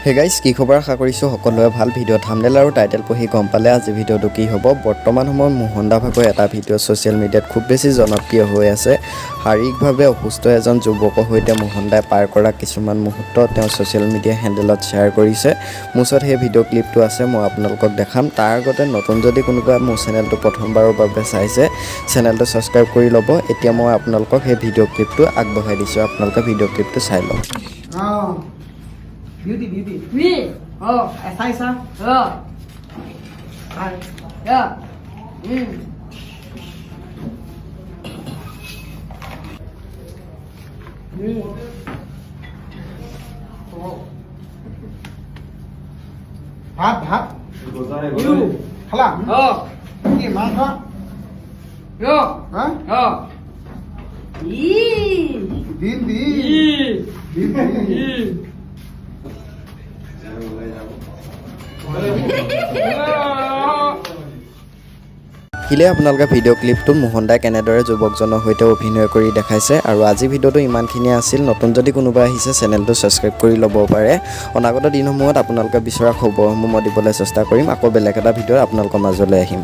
Hey guys কি খবৰ আশা কৰিছোঁ সকলোৱে ভাল ভিডিঅ' থাম্বনেইল আৰু টাইটেল পঢ়ি গম পালে আজি ভিডিঅ'টো কি হ'ব বৰ্তমান সময়ত মোহন দা ভাগৰ এটা ভিডিঅ' ছ'চিয়েল মিডিয়াত খুব বেছি জনপ্ৰিয় হৈ আছে শাৰীৰিকভাৱে অসুস্থ এজন যুৱকৰ সৈতে মোহন দাই পাৰ কৰা কিছুমান মুহূৰ্ত তেওঁ ছ'চিয়েল মিডিয়া হেণ্ডেলত শ্বেয়াৰ কৰিছে মোৰ ওচৰত সেই ভিডিঅ' ক্লিপটো আছে মই আপোনালোকক দেখাম তাৰ আগতে নতুন যদি কোনোবা মোৰ চেনেলটো প্ৰথমবাৰৰ বাবে চাইছে চেনেলটো ছাবস্ক্ৰাইব কৰি ল'ব এতিয়া মই আপোনালোকক সেই ভিডিঅ' ক্লিপটো আগবঢ়াই দিছোঁ আপোনালোকে ভিডিঅ' ক্লিপটো চাই লওক Beauty. Me. Oh, Aisa. Oh. Hi. Yeah. Oh. Bhat. You. Khala. Oh. Ni mangga. Yo. Huh? Oh. Din. হিলে আপোনালোকে ভিডিঅ' ক্লিপটোত মোহন দাই কেনেদৰে যুৱকজনৰ সৈতে অভিনয় কৰি দেখাইছে আৰু আজি ভিডিঅ'টো ইমানখিনিয়ে আছিল নতুন যদি কোনোবা আহিছে চেনেলটো ছাবস্ক্ৰাইব কৰি ল'ব পাৰে অনাগত দিনসমূহত আপোনালোকে বিচৰা খবৰসমূহ মই দিবলৈ চেষ্টা কৰিম আকৌ বেলেগ এটা ভিডিঅ'ত আপোনালোকৰ মাজলৈ আহিম